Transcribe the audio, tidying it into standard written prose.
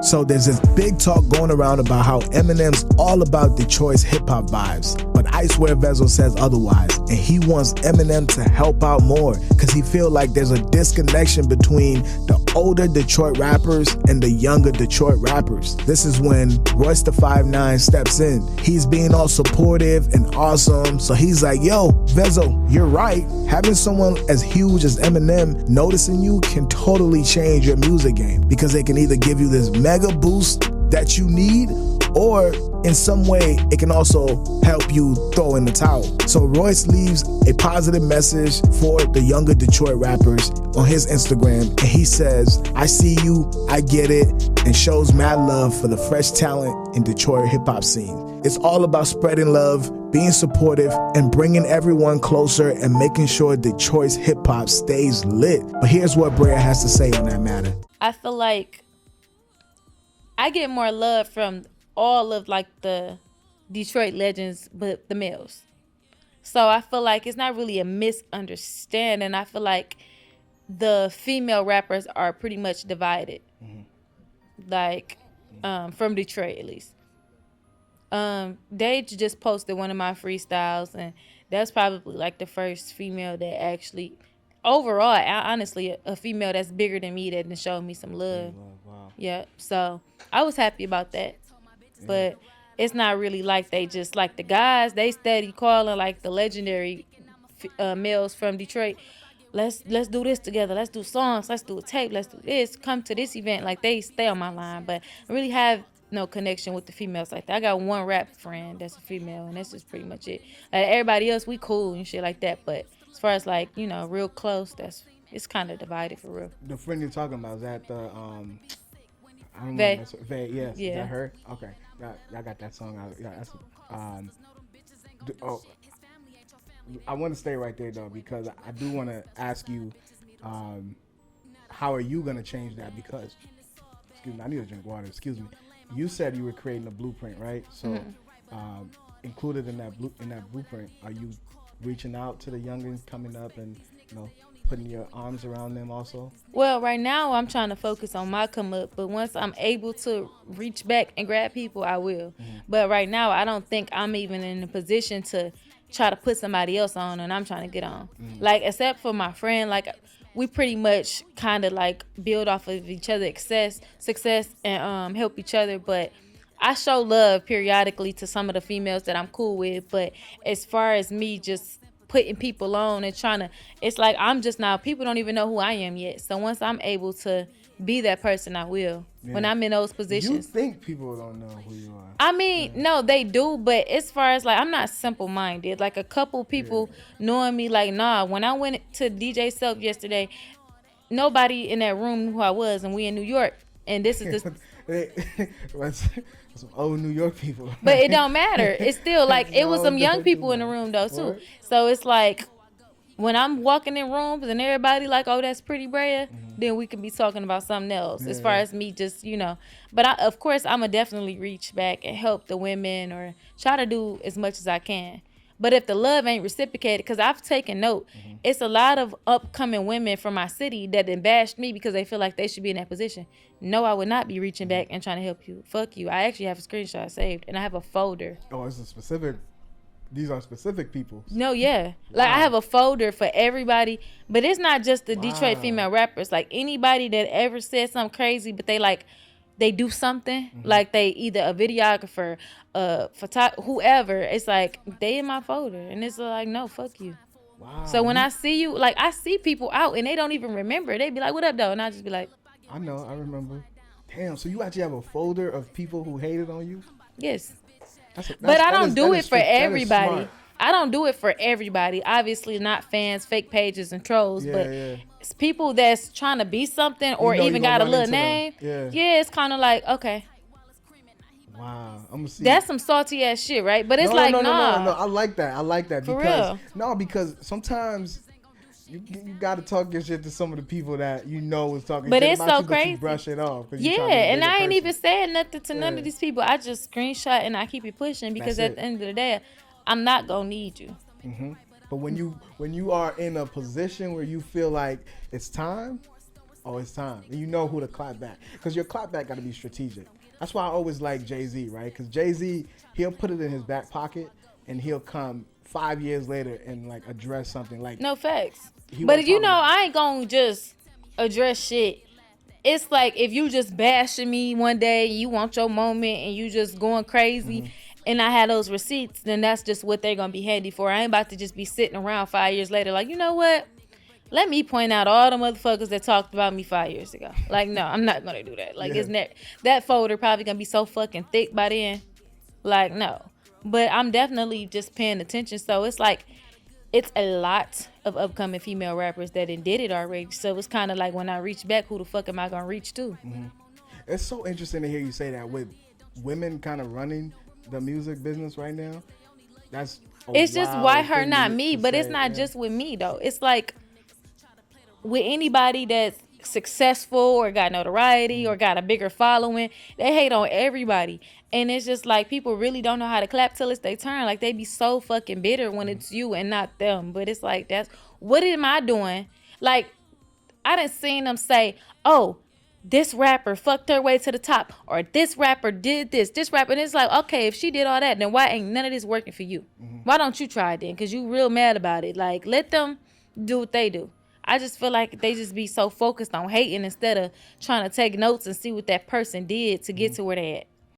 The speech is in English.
So there's this big talk going around about how Eminem's all about Detroit's hip-hop vibes, but Icewear Vezzo says otherwise, and he wants Eminem to help out more because he feel like there's a disconnection between the older Detroit rappers and the younger Detroit rappers. This is when Royce the 5'9" steps in. He's being all supportive and awesome, so he's like, yo, Vezzo, you're right. Having someone as huge as Eminem noticing you can totally change your music game because they can either give you this mega boost that you need, or in some way it can also help you throw in the towel. So Royce leaves a positive message for the younger Detroit rappers on his Instagram, and he says, I see you, I get it, and shows mad love for the fresh talent in Detroit hip-hop scene. It's all about spreading love, being supportive, and bringing everyone closer and making sure Detroit's hip-hop stays lit. But here's what Brea has to say on that matter. I feel like I get more love from all of like the Detroit legends, but the males. So I feel like it's not really a misunderstanding. I feel like the female rappers are pretty much divided, like from Detroit at least. They just posted one of my freestyles, and that's probably like the first female that actually, overall, honestly, a female that's bigger than me that showed me some love. Wow. Yeah, so I was happy about that. But it's not really like they just, like the guys, they steady calling like the legendary males from Detroit, let's do this together, let's do songs, let's do a tape, let's do this, come to this event. Like they stay on my line, but I really have no connection with the females like that. I got one rap friend that's a female, and that's just pretty much it. Like everybody else, we cool and shit like that, but as far as like, you know, real close, it's kind of divided for real. The friend you're talking about, is that the I don't Vay. know. Vay, yes. Yeah. Is that her? Okay. Y'all got that song out. Yeah, that's I want to stay right there though, because I do want to ask you, how are you gonna change that? Because, excuse me, I need to drink water. Excuse me. You said you were creating a blueprint, right? So, included in that blueprint, are you reaching out to the youngins coming up and, you know, putting your arms around them also? Well, right now I'm trying to focus on my come up, but once I'm able to reach back and grab people, I will. But right now I don't think I'm even in a position to try to put somebody else on, and I'm trying to get on. Like, except for my friend, like we pretty much kind of like build off of each other's success and help each other. But I show love periodically to some of the females that I'm cool with. But as far as me just putting people on and trying to, it's like I'm just now, people don't even know who I am yet. So once I'm able to be that person, I will. Yeah. When I'm in those positions. You think people don't know who you are? I mean, no, they do, but as far as like, I'm not simple-minded. Like a couple people knowing me, like, nah, when I went to DJ Self yesterday, nobody in that room knew who I was, and we in New York, and this is some old New York people. But it don't matter. It's still like, it was some young people in the room though too. What? So it's like, when I'm walking in rooms and everybody like, oh, that's Pretty Brea, then we can be talking about something else as far as me just, you know. But of course, I'm going to definitely reach back and help the women or try to do as much as I can. But if the love ain't reciprocated, because I've taken note, it's a lot of upcoming women from my city that then bashed me because they feel like they should be in that position. No, I would not be reaching back and trying to help you. Fuck you. I actually have a screenshot saved, and I have a folder. Oh, it's a specific... These are specific people. No, yeah. Like, I have a folder for everybody, but it's not just the Detroit female rappers. Like, anybody that ever said something crazy, but they do something, like they either a videographer, whoever, it's like, they in my folder. And it's like, no, fuck you. Wow. So when I see you, like, I see people out and they don't even remember. They be like, what up, though? And I just be like, I know, I remember. Damn, so you actually have a folder of people who hated on you? Yes. But I don't do it for everybody. I don't do it for everybody. Obviously, not fans, fake pages, and trolls. But it's people that's trying to be something or even got a little name. Yeah, it's kind of like, okay. Wow, I'm gonna see. That's some salty ass shit, right? But it's no. I like that. For real. Because sometimes you gotta talk your shit to some of the people that you know is talking but shit it's about so you, crazy. But you brush it off. Yeah, and I ain't even saying nothing to none of these people. I just screenshot and I keep it pushing because at the end of the day, I'm not gonna need you. But when you are in a position where you feel like it's time, oh, it's time. And you know who to clap back. Because your clap back got to be strategic. That's why I always like Jay-Z, right? Because Jay-Z, he'll put it in his back pocket and he'll come 5 years later and like address something like. No facts. But you know, I ain't gonna just address shit. It's like if you just bashing me one day, you want your moment and you just going crazy, and I had those receipts, then that's just what they're gonna be handy for. I ain't about to just be sitting around 5 years later like, you know what? Let me point out all the motherfuckers that talked about me 5 years ago. Like, no, I'm not gonna do that. Like, isn't that folder probably gonna be so fucking thick by then? Like, no. But I'm definitely just paying attention. So it's like, it's a lot of upcoming female rappers that did it already. So it's kind of like when I reach back, who the fuck am I gonna reach to? It's so interesting to hear you say that with women kind of running the music business right now. It's just why her, not me. But it's not just with me though. It's like with anybody that's successful or got notoriety or got a bigger following, they hate on everybody. And it's just like people really don't know how to clap till it's their turn. Like they be so fucking bitter when it's you and not them. But it's like, what am I doing? Like I done seen them say, oh, this rapper fucked her way to the top, or this rapper did this rapper. And it's like, okay, if she did all that, then why ain't none of this working for you? Why don't you try it then? Because you real mad about it. Like let them do what they do. I just feel like they just be so focused on hating instead of trying to take notes and see what that person did to get to where they at.